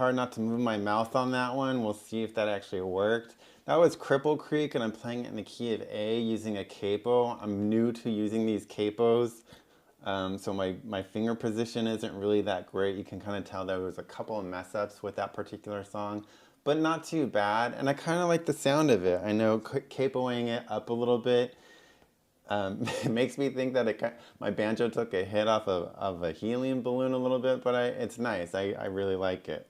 hard not to move my mouth on that one. We'll see if that actually worked. That was Cripple Creek, and I'm playing it in the key of A using a capo. I'm new to using these capos, so my finger position isn't really that great. You can kind of tell there was a couple of mess ups with that particular song, but not too bad. And I kind of like the sound of it. I know capoing it up a little bit it makes me think that my banjo took a hit off of a helium balloon a little bit, but it's nice. I really like it.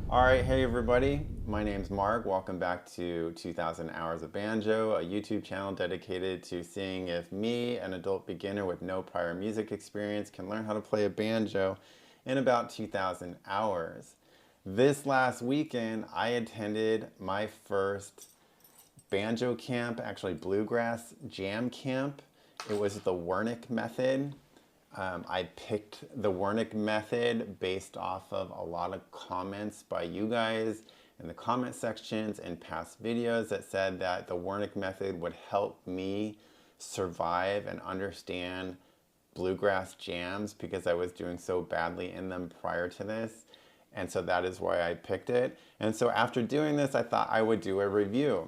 All right, hey everybody. My name's Mark. Welcome back to 2000 Hours of Banjo, a YouTube channel dedicated to seeing if me, an adult beginner with no prior music experience, can learn how to play a banjo in about 2000 hours. This last weekend, I attended my first banjo camp, actually Bluegrass jam camp. It was the Wernick method. I picked the Wernick method based off of a lot of comments by you guys in the comment sections and past videos that said that the Wernick method would help me survive and understand bluegrass jams because I was doing so badly in them prior to this. And so that is why I picked it. And so after doing this, I thought I would do a review.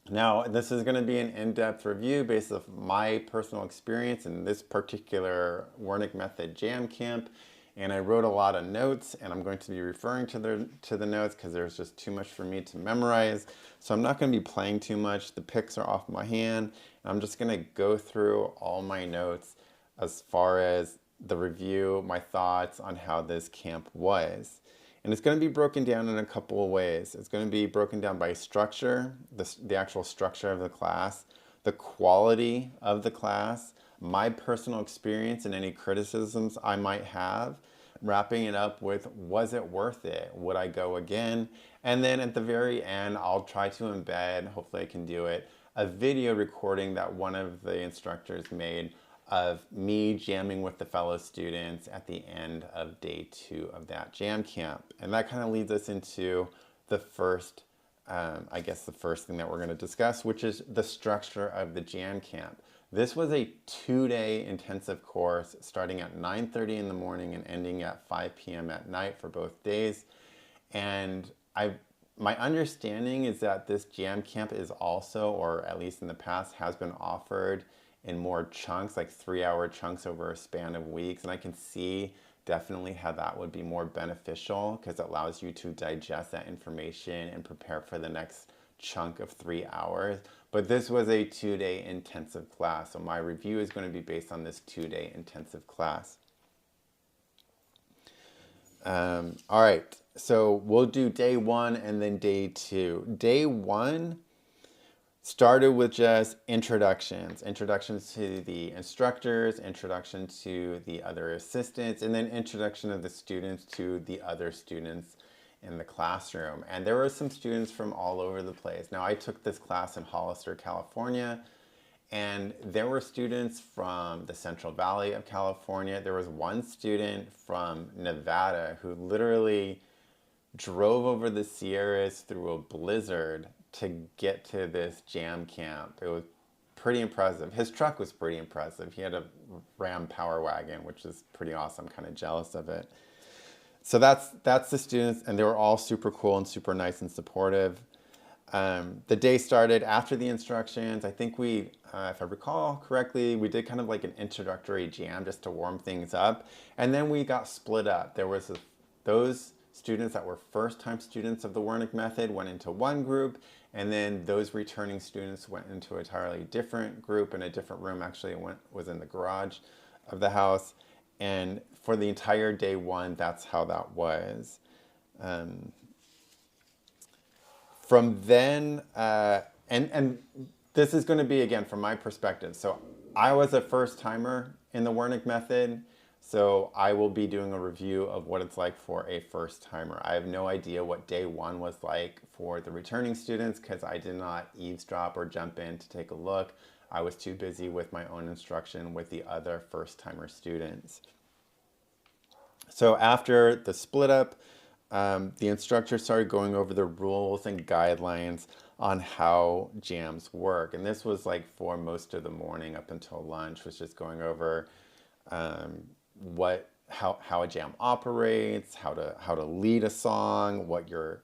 Now, this is going to be an in-depth review based off my personal experience in this particular Wernick Method Jam Camp. And I wrote a lot of notes, and I'm going to be referring to the notes because there's just too much for me to memorize. So I'm not going to be playing too much. The picks are off my hand. I'm just going to go through all my notes as far as the review, my thoughts on how this camp was. And it's going to be broken down in a couple of ways. It's going to be broken down by structure, the actual structure of the class, the quality of the class, my personal experience and any criticisms I might have, wrapping it up with, was it worth it? Would I go again? And then at the very end, I'll try to embed, hopefully I can do it, a video recording that one of the instructors made of me jamming with the fellow students at the end of day 2 of that jam camp. And that kind of leads us into the first, I guess the first thing that we're going to discuss, which is the structure of the jam camp. This was a 2-day intensive course starting at 9:30 in the morning and ending at 5 p.m. at night for both days. And my understanding is that this jam camp is also, or at least in the past, has been offered in more chunks, like 3-hour chunks over a span of weeks. And I can see definitely how that would be more beneficial because it allows you to digest that information and prepare for the next chunk of 3 hours. But this was a 2-day intensive class. So my review is going to be based on this 2-day intensive class. All right, so we'll do day 1 and then day 2. Day 1 started with just introductions to the instructors, introduction to the other assistants, and then introduction of the students to the other students in the classroom. And there were some students from all over the place. Now, I took this class in Hollister, California, and there were students from the Central Valley of California. There was one student from Nevada who literally drove over the Sierras through a blizzard to get to this jam camp. It was pretty impressive. His truck was pretty impressive. He had a Ram Power Wagon, which is pretty awesome. I'm kind of jealous of it. So that's the students, and they were all super cool and super nice and supportive. The day started after the instructions. I think we, if I recall correctly, we did kind of like an introductory jam just to warm things up. And then we got split up. There was those students that were first-time students of the Wernick method went into one group, and then those returning students went into an entirely different group in a different room. Actually, it was in the garage of the house. And for the entire day 1, that's how that was. From then, and this is going to be, again, from my perspective. So I was a first-timer in the Wernick method. So I will be doing a review of what it's like for a first-timer. I have no idea what day 1 was like for the returning students because I did not eavesdrop or jump in to take a look. I was too busy with my own instruction with the other first-timer students. So after the split up, the instructor started going over the rules and guidelines on how jams work. And this was like for most of the morning up until lunch, was just going over what how a jam operates, how to lead a song, what you're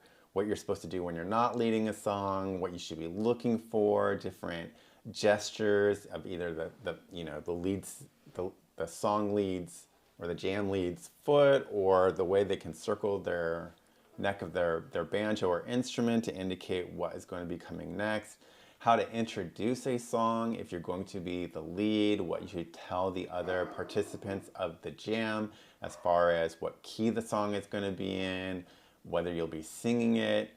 supposed to do when you're not leading a song, what you should be looking for, different gestures of either the leads the song leads or the jam leads foot, or the way they can circle their neck of their banjo or instrument to indicate what is going to be coming next, how to introduce a song if you're going to be the lead, what you should tell the other participants of the jam as far as what key the song is going to be in, whether you'll be singing it,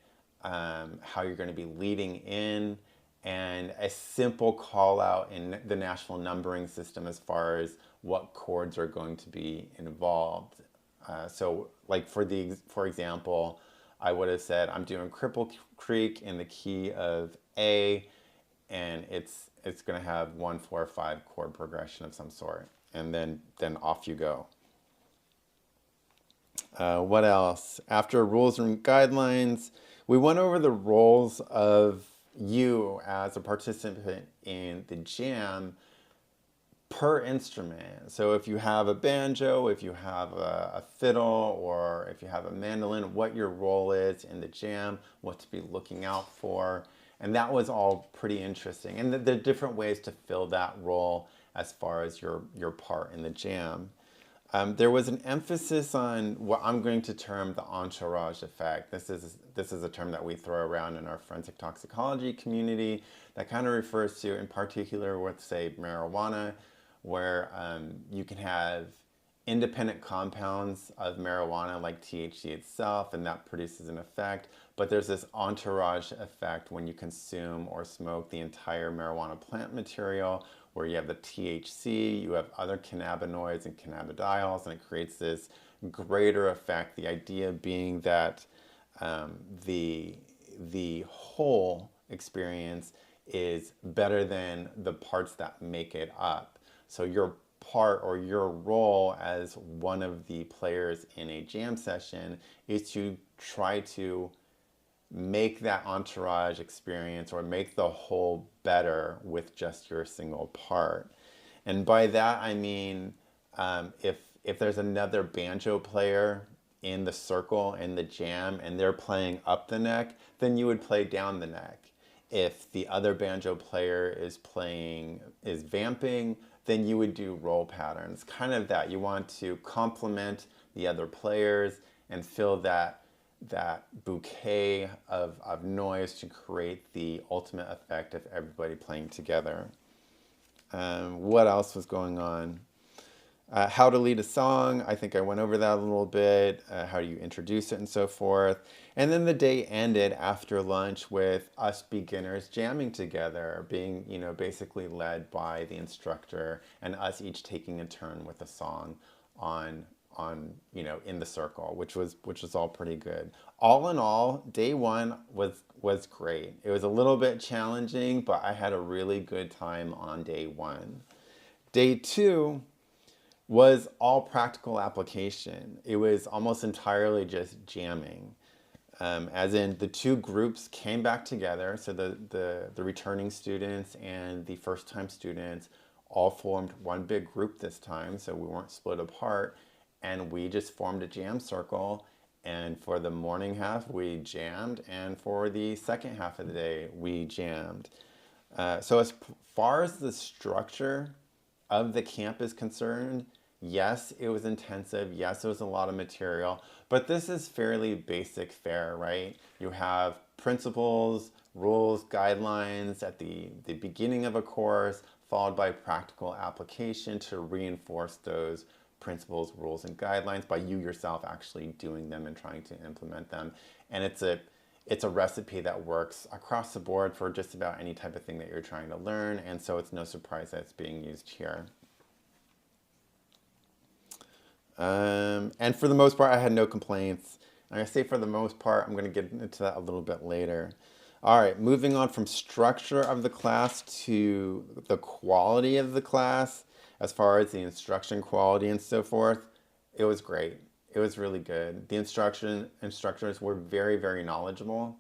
how you're going to be leading in, and a simple call out in the national numbering system as far as what chords are going to be involved. So like for example, I would have said I'm doing Cripple Creek in the key of A, and it's going to have 1 4 5 chord progression of some sort, and then off you go. What else? After rules and guidelines, we went over the roles of you as a participant in the jam per instrument. So if you have a banjo, if you have a fiddle, or if you have a mandolin, what your role is in the jam, what to be looking out for. And that was all pretty interesting. And there are different ways to fill that role as far as your part in the jam. There was an emphasis on what I'm going to term the entourage effect. This is a term that we throw around in our forensic toxicology community that kind of refers to, in particular, with say marijuana, where you can have independent compounds of marijuana like THC itself, and that produces an effect. But there's this entourage effect when you consume or smoke the entire marijuana plant material, where you have the THC, you have other cannabinoids and cannabidiols, and it creates this greater effect. The idea being that the whole experience is better than the parts that make it up. So your part or your role as one of the players in a jam session is to try to make that entourage experience or make the whole better with just your single part. And by that I mean, if there's another banjo player in the circle in the jam and they're playing up the neck, then you would play down the neck. If the other banjo player is vamping, then you would do roll patterns. Kind of that. You want to complement the other players and fill that bouquet of noise to create the ultimate effect of everybody playing together. What else was going on? How to lead a song, I think I went over that a little bit, how you introduce it and so forth. And then the day ended after lunch with us beginners jamming together, being, basically led by the instructor, and us each taking a turn with a song on in the circle, which was all pretty good. All in all, day one was great. It was a little bit challenging, but I had a really good time on day one. Day two was all practical application. It was almost entirely just jamming. As in, the two groups came back together, so the returning students and the first time students all formed one big group this time, so we weren't split apart, and we just formed a jam circle. And for the morning half, we jammed, and for the second half of the day, we jammed. So as far as the structure of the camp is concerned, yes, it was intensive. Yes, it was a lot of material, but this is fairly basic fare, right? You have principles, rules, guidelines at the beginning of a course, followed by practical application to reinforce those principles, rules, and guidelines by you yourself actually doing them and trying to implement them. And it's a recipe that works across the board for just about any type of thing that you're trying to learn, and so it's no surprise that it's being used here. And for the most part, I had no complaints. And I say for the most part, I'm going to get into that a little bit later. All right, moving on from structure of the class to the quality of the class, as far as the instruction quality and so forth, it was great. It was really good. The instructors were very, very knowledgeable.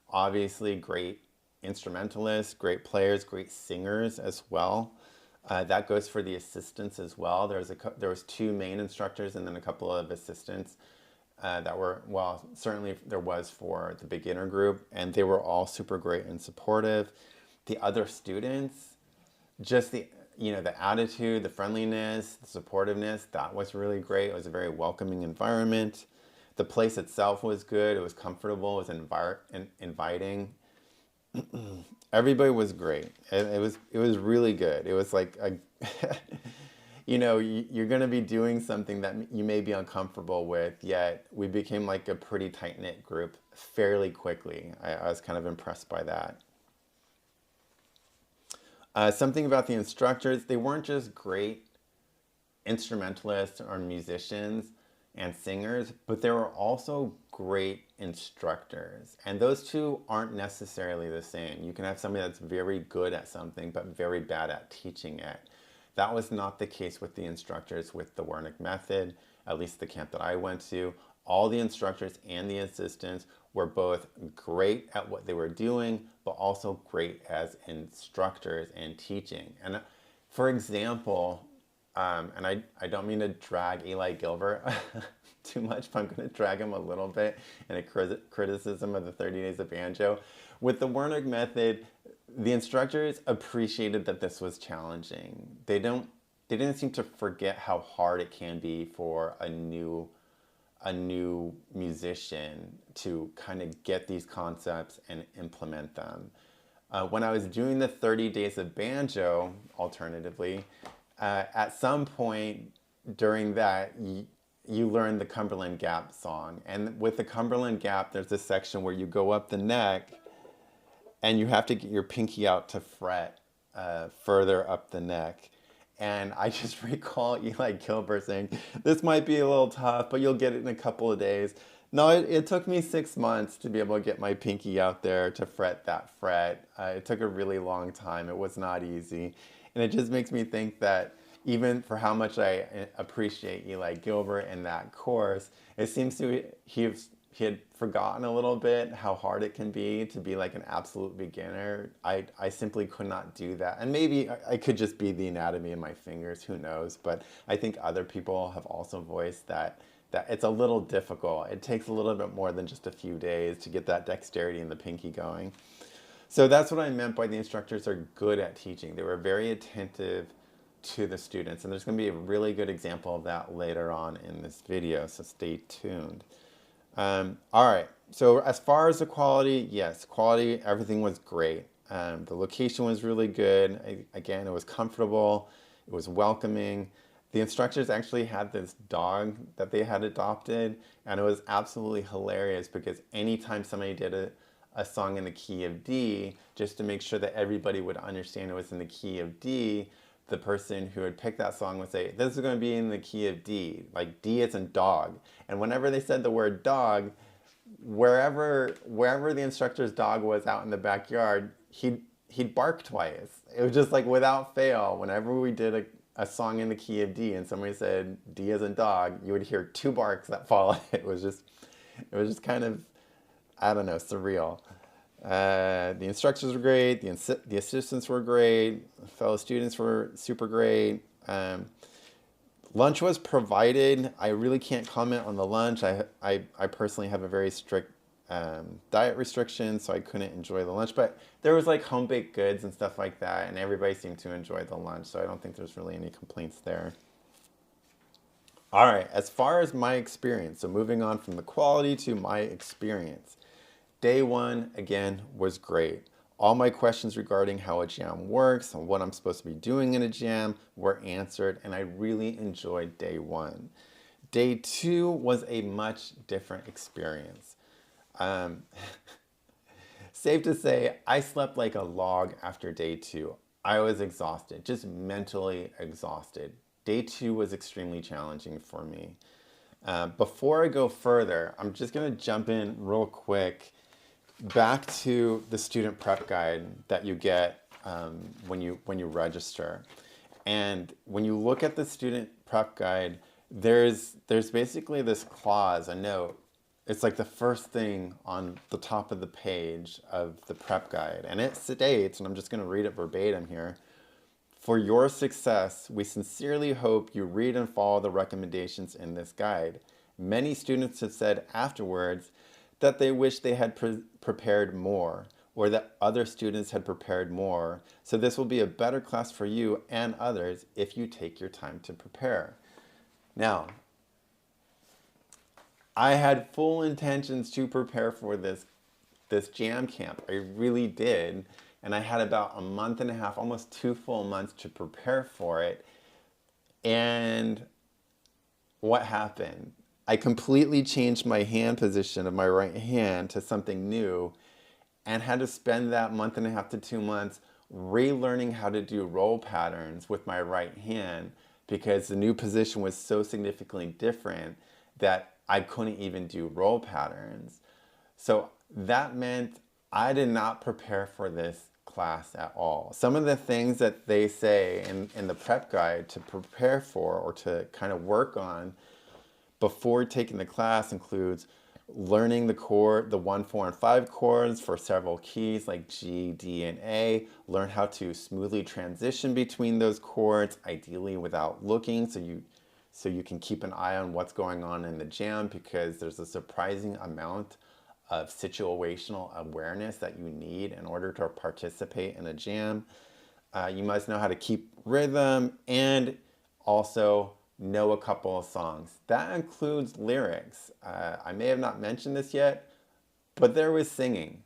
Obviously, great instrumentalists, great players, great singers as well. That goes for the assistants as well. There was two main instructors and then a couple of assistants that were, well, certainly there was for the beginner group, and they were all super great and supportive. The other students, just the attitude, the friendliness, the supportiveness, that was really great. It was a very welcoming environment. The place itself was good. It was comfortable. It was inviting. Everybody was great. It was really good. It was like a you're going to be doing something that you may be uncomfortable with, yet we became like a pretty tight-knit group fairly quickly. I was kind of impressed by that. Something about the instructors, they weren't just great instrumentalists or musicians and singers, but they were also great instructors. And those two aren't necessarily the same. You can have somebody that's very good at something, but very bad at teaching it. That was not the case with the instructors with the Wernick method, at least the camp that I went to. All the instructors and the assistants were both great at what they were doing, but also great as instructors and teaching. And for example, and I don't mean to drag Eli Gilbert too much, but I'm going to drag him a little bit in a criticism of the 30 Days of Banjo. With the Wernick method, the instructors appreciated that this was challenging. They didn't seem to forget how hard it can be for a new musician to kind of get these concepts and implement them. When I was doing the 30 Days of Banjo, alternatively, at some point during that, you learn the Cumberland Gap song. And with the Cumberland Gap, there's a section where you go up the neck and you have to get your pinky out to fret further up the neck. And I just recall Eli Gilbert saying, this might be a little tough, but you'll get it in a couple of days. No, it took me 6 months to be able to get my pinky out there to fret that fret. It took a really long time. It was not easy. And it just makes me think that even for how much I appreciate Eli Gilbert in that course, it seems to he had forgotten a little bit how hard it can be to be like an absolute beginner. I simply could not do that. And maybe I could just be the anatomy of my fingers, who knows? But I think other people have also voiced that it's a little difficult. It takes a little bit more than just a few days to get that dexterity in the pinky going. So that's what I meant by the instructors are good at teaching. They were very attentive to the students. And there's going to be a really good example of that later on in this video, so stay tuned. All right, so as far as the quality, yes, quality, everything was great. The location was really good. Again, it was comfortable. It was welcoming. The instructors actually had this dog that they had adopted, and it was absolutely hilarious because anytime somebody did a song in the key of D, just to make sure that everybody would understand it was in the key of D, the person who had picked that song would say, this is going to be in the key of D, like D as in dog. And whenever they said the word dog, wherever the instructor's dog was out in the backyard, he'd bark twice. It was just like without fail, whenever we did a song in the key of D and somebody said D as in dog, you would hear two barks that followed. It was just kind of, I don't know, surreal. The instructors were great. The assistants were great. Fellow students were super great. Lunch was provided. I really can't comment on the lunch. I personally have a very strict diet restriction, so I couldn't enjoy the lunch. But there was like home baked goods and stuff like that, and everybody seemed to enjoy the lunch, so I don't think there's really any complaints there. All right, as far as my experience, so moving on from the quality to my experience. Day one, again, was great. All my questions regarding how a jam works and what I'm supposed to be doing in a jam were answered, and I really enjoyed day one. Day two was a much different experience. Safe to say, I slept like a log after day two. I was exhausted, just mentally exhausted. Day two was extremely challenging for me. Before I go further, I'm just going to jump in real quick back to the student prep guide that you get when you register. And when you look at the student prep guide, there's basically this clause, a note. It's like the first thing on the top of the page of the prep guide. And it states, and I'm just going to read it verbatim here, For your success, we sincerely hope you read and follow the recommendations in this guide. Many students have said afterwards that they wish they had prepared more, or that other students had prepared more. So this will be a better class for you and others if you take your time to prepare. Now, I had full intentions to prepare for this jam camp. I really did. And I had about a month and a half, almost 2 full months to prepare for it. And what happened? I completely changed my hand position of my right hand to something new and had to spend that month and a half to 2 months relearning how to do roll patterns with my right hand because the new position was so significantly different that I couldn't even do roll patterns. So that meant I did not prepare for this class at all. Some of the things that they say in the prep guide to prepare for or to kind of work on before taking the class includes learning the 1, 4, and 5 chords for several keys like G, D, and A. Learn how to smoothly transition between those chords, ideally without looking, so you can keep an eye on what's going on in the jam because there's a surprising amount of situational awareness that you need in order to participate in a jam. You must know how to keep rhythm and also know a couple of songs. That includes lyrics. I may have not mentioned this yet, but there was singing.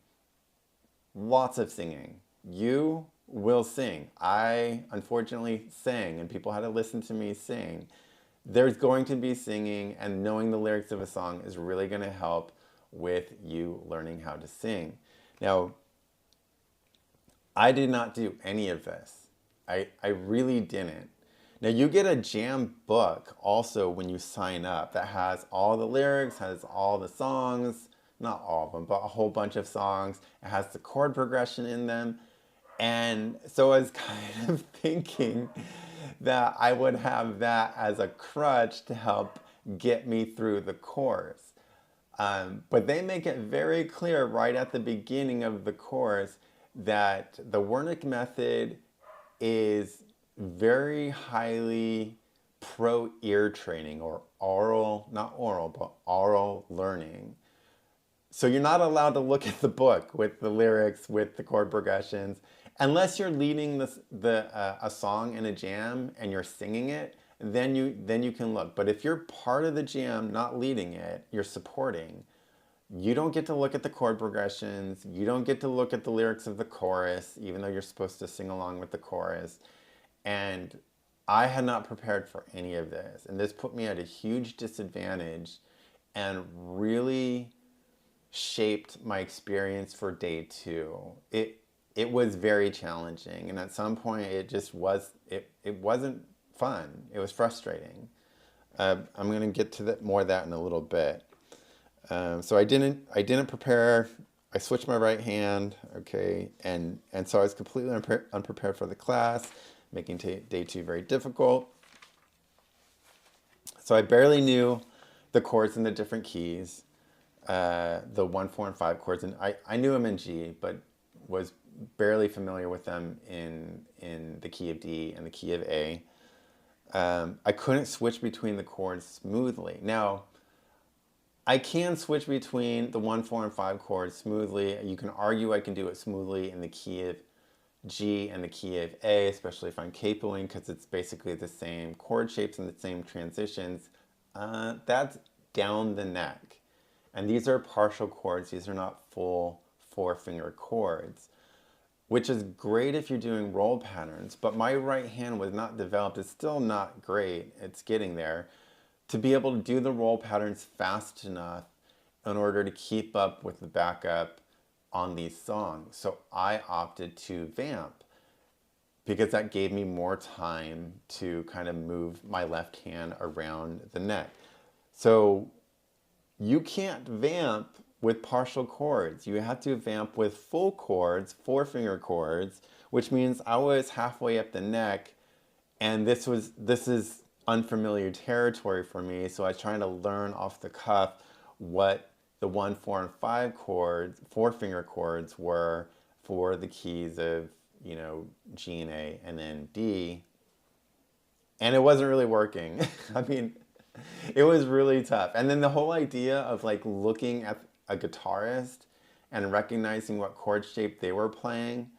Lots of singing. You will sing. I unfortunately sang and people had to listen to me sing. There's going to be singing, and knowing the lyrics of a song is really going to help with you learning how to sing. Now, I did not do any of this. I really didn't. Now you get a jam book also when you sign up that has all the lyrics, has all the songs, not all of them, but a whole bunch of songs. It has the chord progression in them. And so I was kind of thinking that I would have that as a crutch to help get me through the course. But they make it very clear right at the beginning of the course that the Wernick method is very highly pro ear training or oral, not oral, but oral learning. So you're not allowed to look at the book with the lyrics, with the chord progressions, unless you're leading a song in a jam and you're singing it. Then you can look. But if you're part of the jam, not leading it, you're supporting. You don't get to look at the chord progressions. You don't get to look at the lyrics of the chorus, even though you're supposed to sing along with the chorus. And I had not prepared for any of this. And this put me at a huge disadvantage and really shaped my experience for day 2. It was very challenging. And at some point it just wasn't fun. It was frustrating. I'm going to get to more of that in a little bit. So I didn't prepare. I switched my right hand, okay, and so I was completely unprepared for the class, making day 2 very difficult. So I barely knew the chords in the different keys, the 1, 4, and 5 chords, and I knew them in G, but was barely familiar with them in the key of D and the key of A. I couldn't switch between the chords smoothly. Now, I can switch between the 1, 4, and 5 chords smoothly. You can argue I can do it smoothly in the key of G and the key of A, especially if I'm capoing, because it's basically the same chord shapes and the same transitions. That's down the neck. And these are partial chords. These are not full 4-finger chords, which is great if you're doing roll patterns, but my right hand was not developed. It's still not great. It's getting there to be able to do the roll patterns fast enough in order to keep up with the backup on these songs. So I opted to vamp because that gave me more time to kind of move my left hand around the neck. So you can't vamp with partial chords. You have to vamp with full chords, 4-finger chords, which means I was halfway up the neck, and this is unfamiliar territory for me, so I was trying to learn off the cuff what the 1, 4, and 5 chords, 4-finger chords were for the keys of G and A and then D, and it wasn't really working. I mean, it was really tough. And then the whole idea of like looking at a guitarist and recognizing what chord shape they were playing,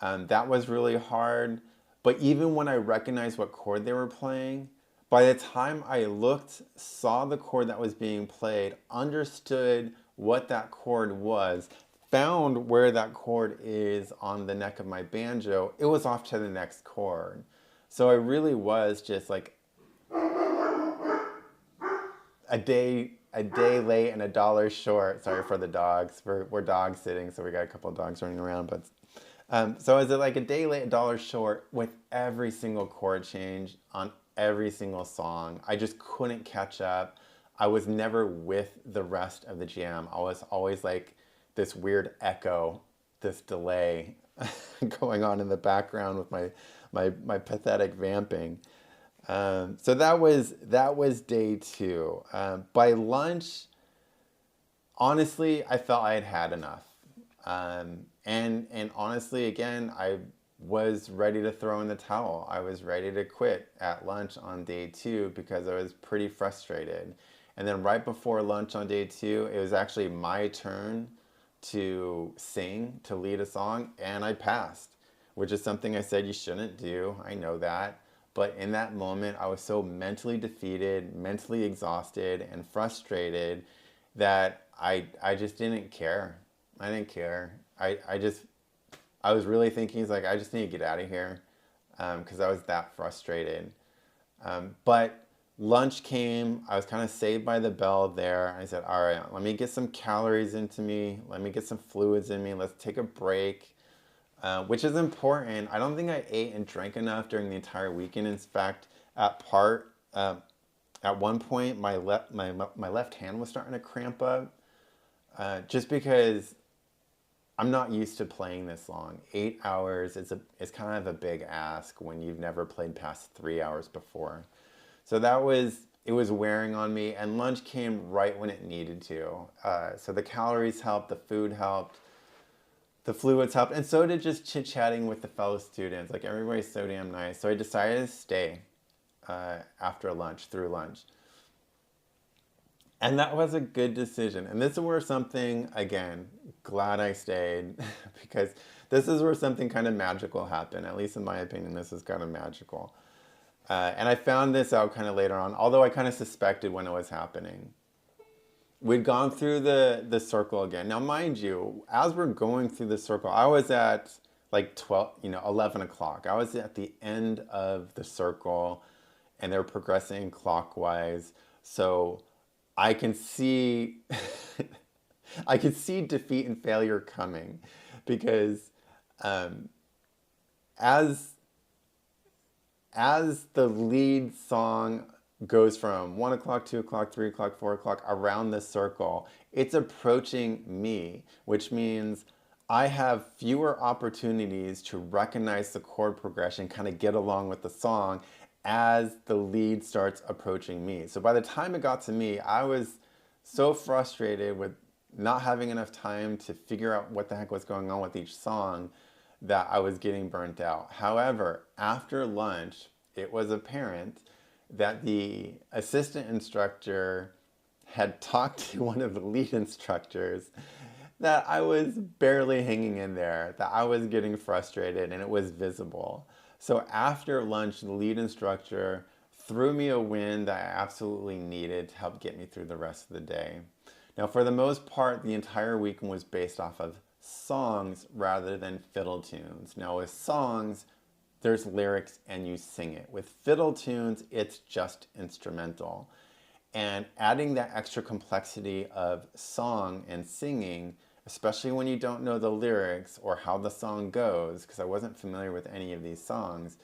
that was really hard. But even when I recognized what chord they were playing, by the time I looked, saw the chord that was being played, understood what that chord was, found where that chord is on the neck of my banjo, it was off to the next chord. So I really was just like a day late and $1 short. Sorry for the dogs. We're dog sitting, so we got a couple of dogs running around. But so is it like a day late, $1 short with every single chord change on every single song? I just couldn't catch up. I was never with the rest of the jam. I was always like this weird echo, this delay going on in the background with my pathetic vamping. So that was day two. By lunch, honestly, I felt I had had enough. And honestly, again, I was ready to throw in the towel. I was ready to quit at lunch on day two because I was pretty frustrated. And then right before lunch on day two, it was actually my turn to sing, to lead a song, and I passed, which is something I said you shouldn't do. I know that. But in that moment, I was so mentally defeated, mentally exhausted, and frustrated that I just didn't care. I didn't care. I was really thinking, it's like, I just need to get out of here because I was that frustrated. But lunch came. I was kind of saved by the bell there. I said, all right, let me get some calories into me. Let me get some fluids in me. Let's take a break, which is important. I don't think I ate and drank enough during the entire weekend. In fact, at one point, my left hand was starting to cramp up, just because I'm not used to playing this long. 8 hours is kind of a big ask when you've never played past 3 hours before. So it was wearing on me, and lunch came right when it needed to. So the calories helped, the food helped, the fluids helped, and so did just chit-chatting with the fellow students. Like, everybody's so damn nice. So I decided to stay after lunch, through lunch. And that was a good decision. And this is where something, again, glad I stayed, because this is where something kind of magical happened. At least in my opinion, this is kind of magical. And I found this out kind of later on, although I kind of suspected when it was happening. We'd gone through the circle again. Now, mind you, as we're going through the circle, I was at like 11 o'clock. I was at the end of the circle, and they're progressing clockwise. So I can see, I could see defeat and failure coming, because as the lead song goes from 1 o'clock, 2 o'clock, 3 o'clock, 4 o'clock around the circle, it's approaching me, which means I have fewer opportunities to recognize the chord progression, kind of get along with the song as the lead starts approaching me. So by the time it got to me, I was so frustrated with not having enough time to figure out what the heck was going on with each song that I was getting burnt out. However, after lunch, it was apparent that the assistant instructor had talked to one of the lead instructors, that I was barely hanging in there, that I was getting frustrated, and it was visible. So after lunch, the lead instructor threw me a win that I absolutely needed to help get me through the rest of the day. Now, for the most part, the entire weekend was based off of songs rather than fiddle tunes. Now, with songs, there's lyrics and you sing it. With fiddle tunes, it's just instrumental. And adding that extra complexity of song and singing, especially when you don't know the lyrics or how the song goes, because I wasn't familiar with any of these songs,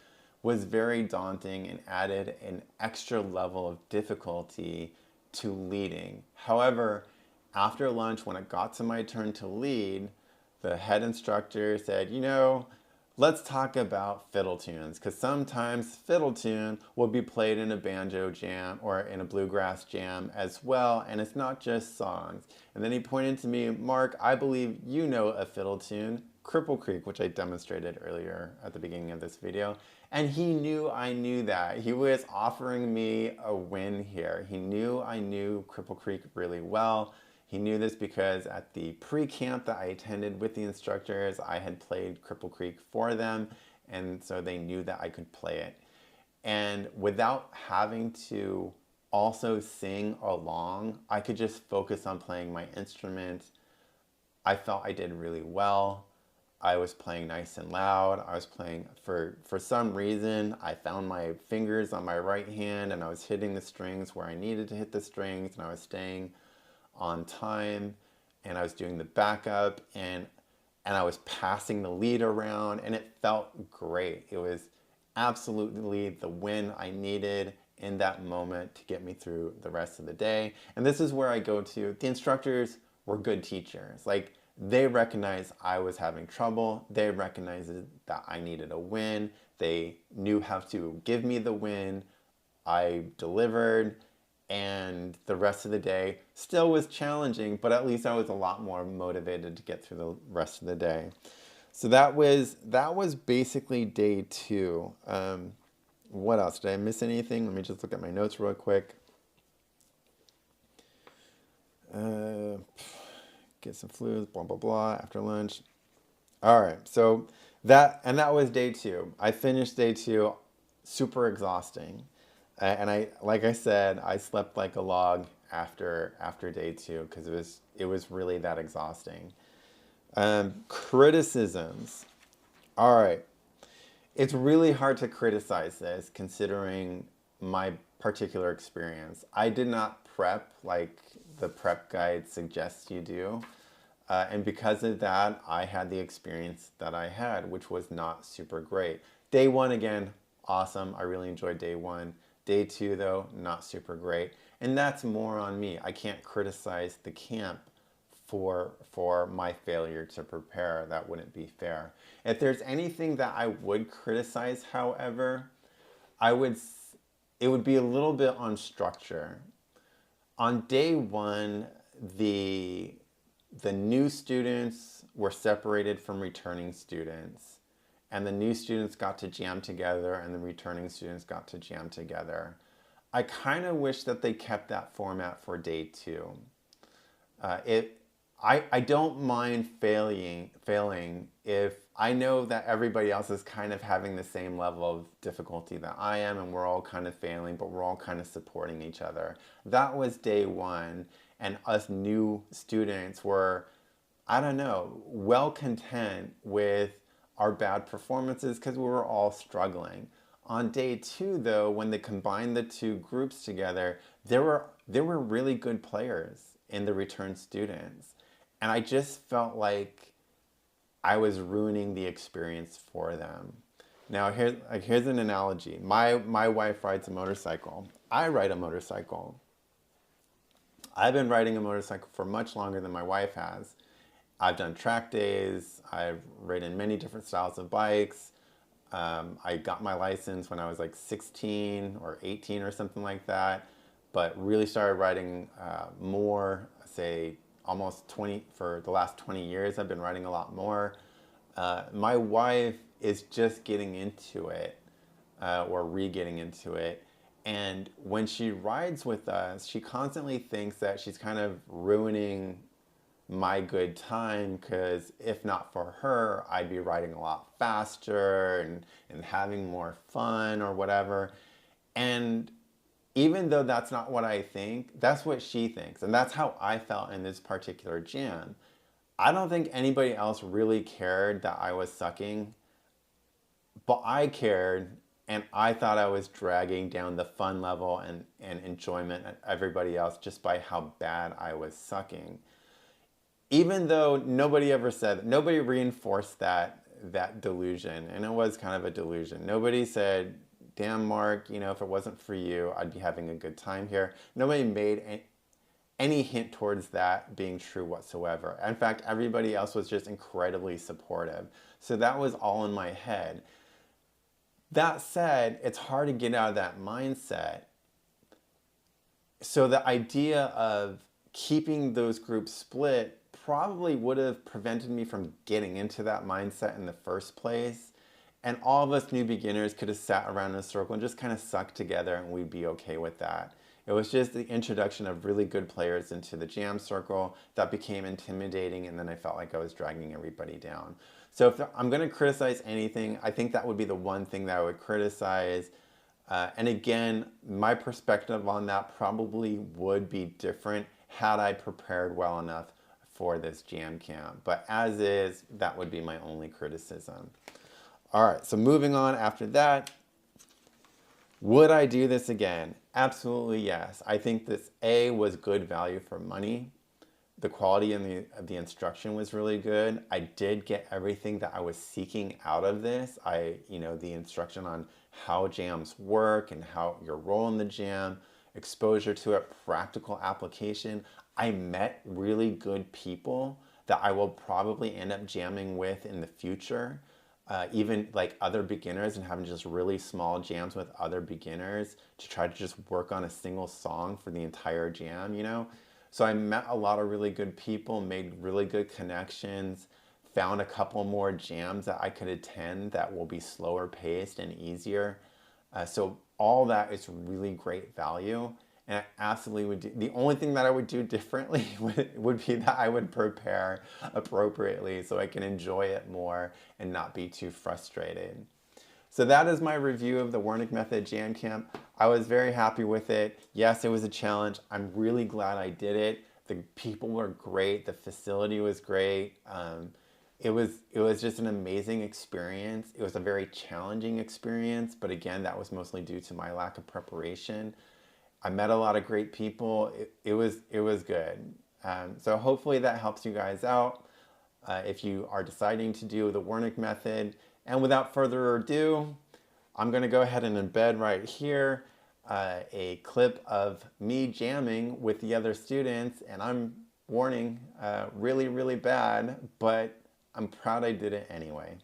was very daunting and added an extra level of difficulty to leading. However, after lunch, when it got to my turn to lead, the head instructor said, let's talk about fiddle tunes, because sometimes fiddle tune will be played in a banjo jam or in a bluegrass jam as well, and it's not just songs. And then he pointed to me, Mark, I believe you know a fiddle tune, Cripple Creek, which I demonstrated earlier at the beginning of this video. And he knew I knew that. He was offering me a win here. He knew I knew Cripple Creek really well. He knew this because at the pre-camp that I attended with the instructors, I had played Cripple Creek for them, and so they knew that I could play it. And without having to also sing along, I could just focus on playing my instrument. I felt I did really well. I was playing nice and loud. I was playing, for some reason, I found my fingers on my right hand and I was hitting the strings where I needed to hit the strings, and I was staying on time, and I was doing the backup, and I was passing the lead around, and it felt great. It was absolutely the win I needed in that moment to get me through the rest of the day. And this is where I go to, the instructors were good teachers. Like, they recognized I was having trouble. They recognized that I needed a win. They knew how to give me the win. I delivered, and the rest of the day still was challenging, but at least I was a lot more motivated to get through the rest of the day. So that was basically day 2. What else? Did I miss anything? Let me just look at my notes real quick. Get some fluids, blah, blah, blah, after lunch. All right, so that was day 2. I finished day 2, super exhausting. And like I said, I slept like a log after day 2 because it was really that exhausting. Criticisms. All right. It's really hard to criticize this considering my particular experience. I did not prep like the prep guide suggests you do. And because of that, I had the experience that I had, which was not super great. Day 1, again, awesome. I really enjoyed day 1. Day 2, though, not super great. And that's more on me. I can't criticize the camp for my failure to prepare. That wouldn't be fair. If there's anything that I would criticize, however, it would be a little bit on structure. On day 1, the new students were separated from returning students, and the new students got to jam together and the returning students got to jam together. I kind of wish that they kept that format for day 2. I don't mind failing if I know that everybody else is kind of having the same level of difficulty that I am, and we're all kind of failing, but we're all kind of supporting each other. That was day 1, and us new students were, I don't know, well content with our bad performances because we were all struggling. On day 2, though, when they combined the 2 groups together, there were really good players in the return students. And I just felt like I was ruining the experience for them. Now, here's an analogy. My wife rides a motorcycle. I ride a motorcycle. I've been riding a motorcycle for much longer than my wife has. I've done track days. I've ridden many different styles of bikes. I got my license when I was like 16 or 18 or something like that, but really started riding more, say, almost 20, for the last 20 years, I've been riding a lot more. My wife is just getting into it, or re-getting into it. And when she rides with us, she constantly thinks that she's kind of ruining my good time, because if not for her, I'd be riding a lot faster and having more fun or whatever. And even though that's not what I think, that's what she thinks. And that's how I felt in this particular jam. I don't think anybody else really cared that I was sucking, but I cared, and I thought I was dragging down the fun level and enjoyment of everybody else just by how bad I was sucking. Even though nobody reinforced that delusion, and it was kind of a delusion. Nobody said, damn, Mark, if it wasn't for you, I'd be having a good time here. Nobody made any hint towards that being true whatsoever. In fact, everybody else was just incredibly supportive. So that was all in my head. That said, it's hard to get out of that mindset. So the idea of keeping those groups split probably would have prevented me from getting into that mindset in the first place. And all of us new beginners could have sat around in a circle and just kind of sucked together, and we'd be okay with that. It was just the introduction of really good players into the jam circle that became intimidating, and then I felt like I was dragging everybody down. So if I'm going to criticize anything, I think that would be the one thing that I would criticize. And again, my perspective on that probably would be different had I prepared well enough for this jam camp. But as is, that would be my only criticism. All right, so moving on after that, would I do this again? Absolutely yes. I think this was good value for money. The quality of the instruction was really good. I did get everything that I was seeking out of this. The instruction on how jams work and how your role in the jam, exposure to it, practical application. I met really good people that I will probably end up jamming with in the future. Even like other beginners, and having just really small jams with other beginners to try to just work on a single song for the entire jam, So I met a lot of really good people, made really good connections, found a couple more jams that I could attend that will be slower paced and easier. So all that is really great value. And I absolutely would do. The only thing that I would do differently would be that I would prepare appropriately so I can enjoy it more and not be too frustrated. So that is my review of the Wernick Method Jam Camp. I was very happy with it. Yes, it was a challenge. I'm really glad I did it. The people were great. The facility was great. It was just an amazing experience. It was a very challenging experience, but again, that was mostly due to my lack of preparation. I met a lot of great people. It was good. So hopefully that helps you guys out if you are deciding to do the Wernick method. And without further ado, I'm going to go ahead and embed right here a clip of me jamming with the other students. And I'm warning, really, really bad, but I'm proud I did it anyway.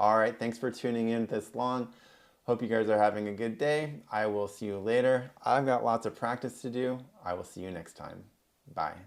All right, thanks for tuning in this long. Hope you guys are having a good day. I will see you later. I've got lots of practice to do. I will see you next time. Bye.